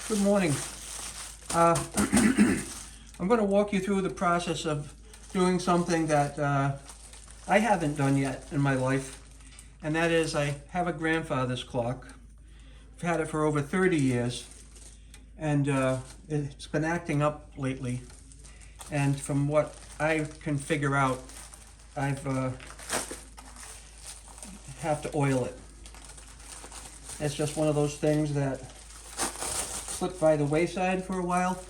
Good morning. I'm going to walk you through the process of doing something that I haven't done yet in my life, and that is I have a grandfather's clock. I've had it for over 30 years, and it's been acting up lately. And from what I can figure out, I've have to oil it. It's just one of those things that slipped by the wayside for a while.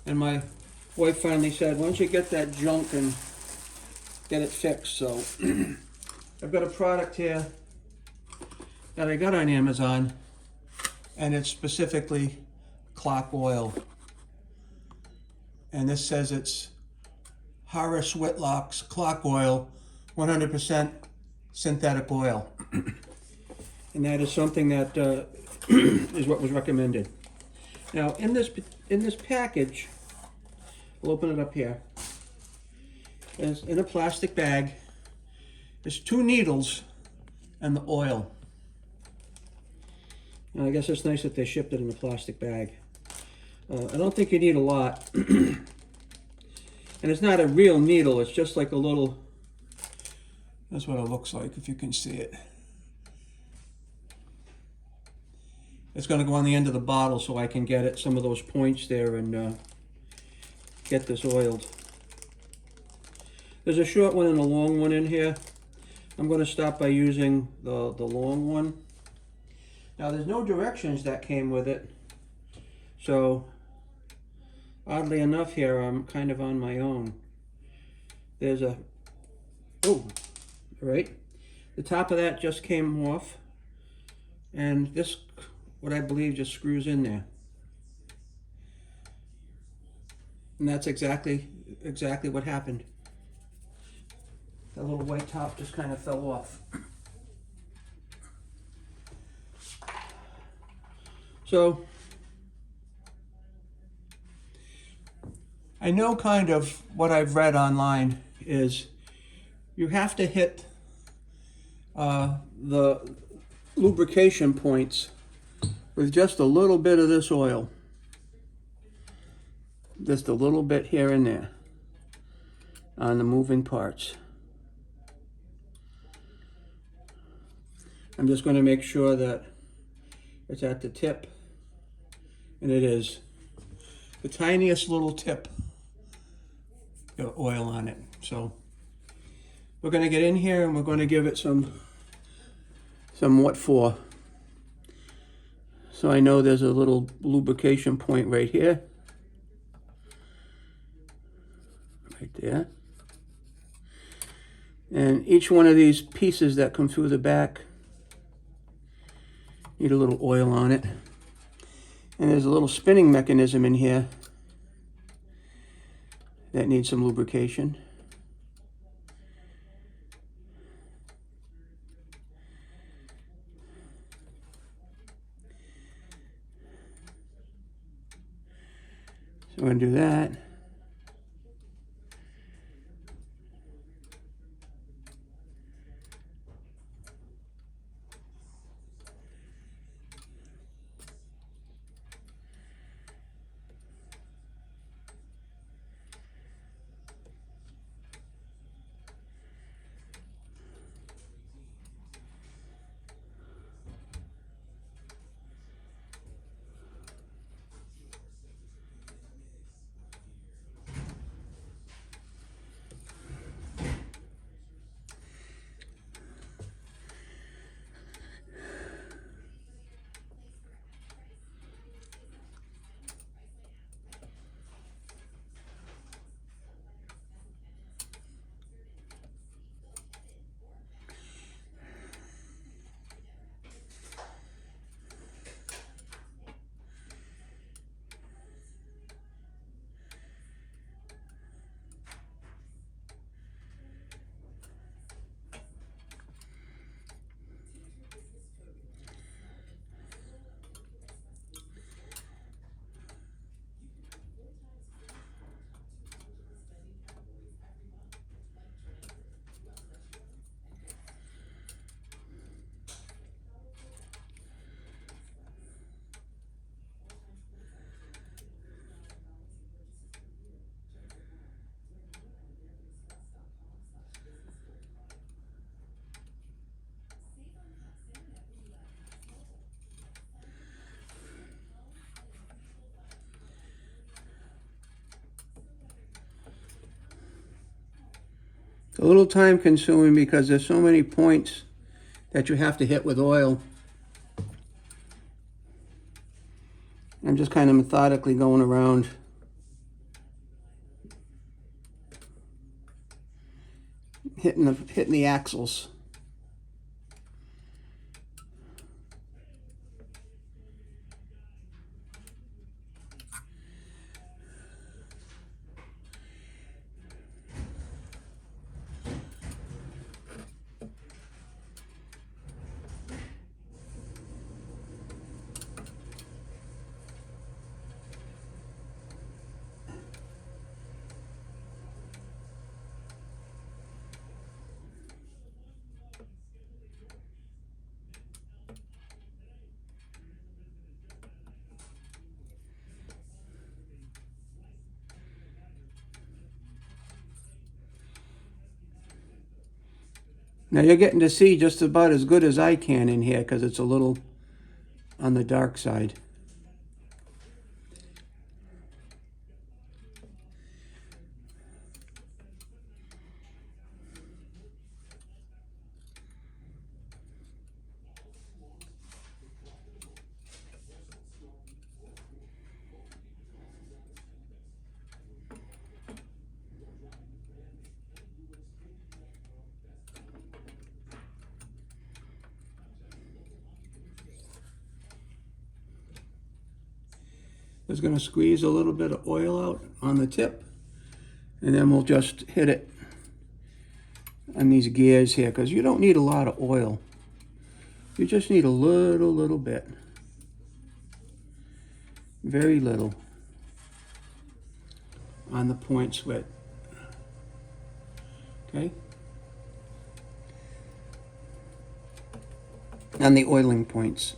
And my wife finally said, why don't you get that junk and get it fixed? So I've got a product here that I got on Amazon, and it's specifically clock oil. And this says it's Horace Whitlock's clock oil, 100% synthetic oil. And that is something that is what was recommended. Now in this package, we'll open it up here. It's in a plastic bag. There's 2 needles and the oil. And I guess it's nice that they shipped it in a plastic bag. I don't think you need a lot. And it's not a real needle, it's just like a little, that's what it looks like if you can see it. It's going to go on the end of the bottle so I can get at some of those points there and get this oiled. There's a short one and a long one in here. I'm going to start by using the long one. Now there's no directions that came with it, so oddly enough here I'm kind of on my own. There's a, oh, right, the top of that just came off, and this, what I believe, just screws in there. And that's exactly what happened. That little white top just kind of fell off. So I know kind of what I've read online is you have to hit the lubrication points with just a little bit of this oil. Just a little bit here and there on the moving parts. I'm just going to make sure that it's at the tip, and it is. The tiniest little tip of oil on it. So we're going to get in here and we're going to give it some what for. So I know there's a little lubrication point right here. Right there. And each one of these pieces that come through the back need a little oil on it. And there's a little spinning mechanism in here that needs some lubrication. So we're going to do that. It's a little time consuming because there's so many points that you have to hit with oil. I'm just kind of methodically going around. Hitting the axles. Now you're getting to see just about as good as I can in here because it's a little on the dark side. Just going to squeeze a little bit of oil out on the tip, and then we'll just hit it on these gears here because you don't need a lot of oil. You just need a little bit. Very little on the points with. Okay? On the oiling points.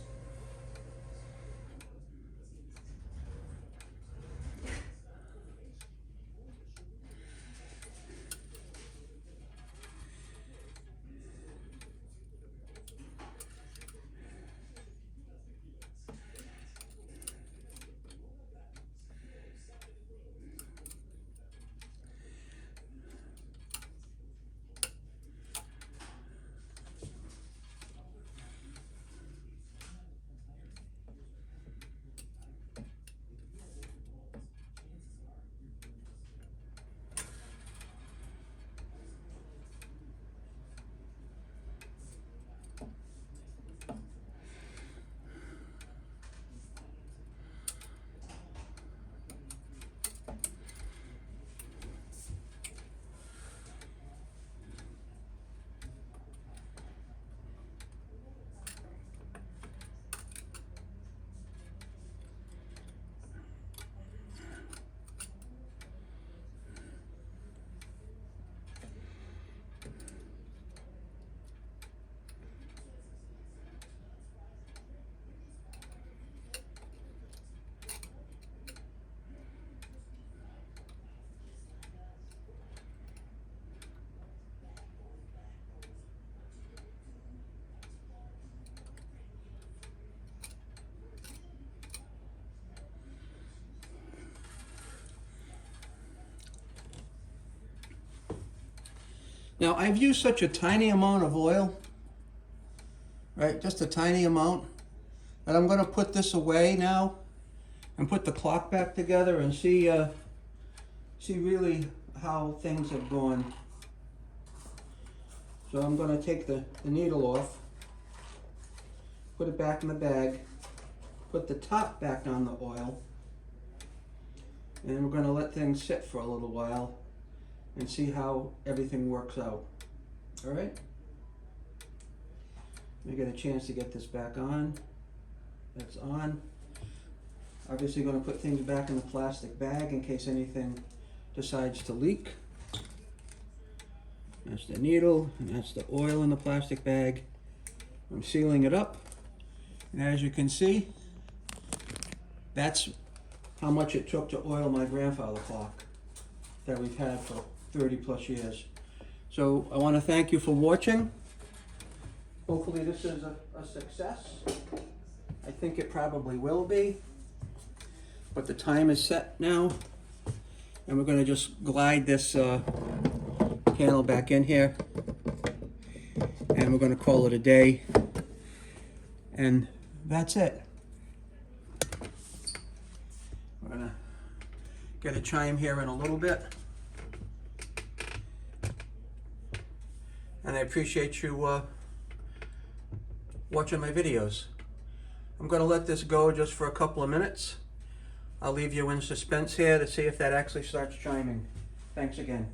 Now I've used such a tiny amount of oil, right? Just a tiny amount. And I'm going to put this away now and put the clock back together and see really how things have gone. So I'm going to take the needle off, put it back in the bag, put the top back on the oil, and we're going to let things sit for a little while and see how everything works out. All right? Let me get a chance to get this back on. That's on. Obviously going to put things back in the plastic bag in case anything decides to leak. That's the needle, and that's the oil in the plastic bag. I'm sealing it up. And as you can see, that's how much it took to oil my grandfather clock that we've had for 30 plus years. So I want to thank you for watching. Hopefully this is a success. I think it probably will be. But the time is set now. And we're going to just glide this panel back in here, and we're going to call it a day, and that's it. We're going to get a chime here in a little bit, and I appreciate you watching my videos. I'm going to let this go just for a couple of minutes. I'll leave you in suspense here to see if that actually starts chiming. Thanks again.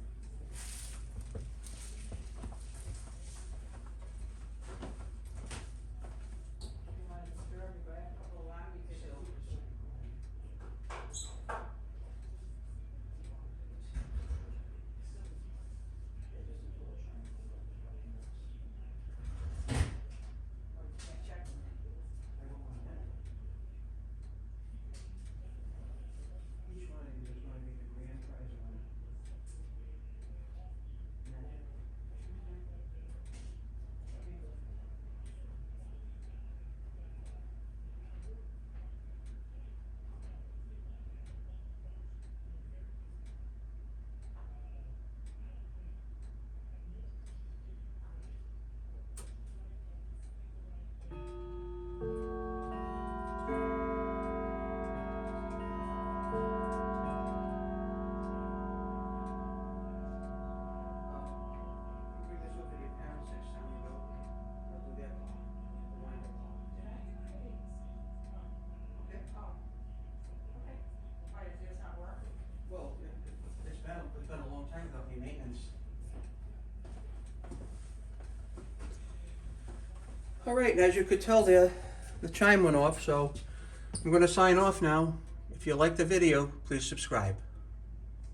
It's been a long time without any maintenance. All right, and as you could tell there, the chime went off, so I'm going to sign off now. If you like the video, please subscribe.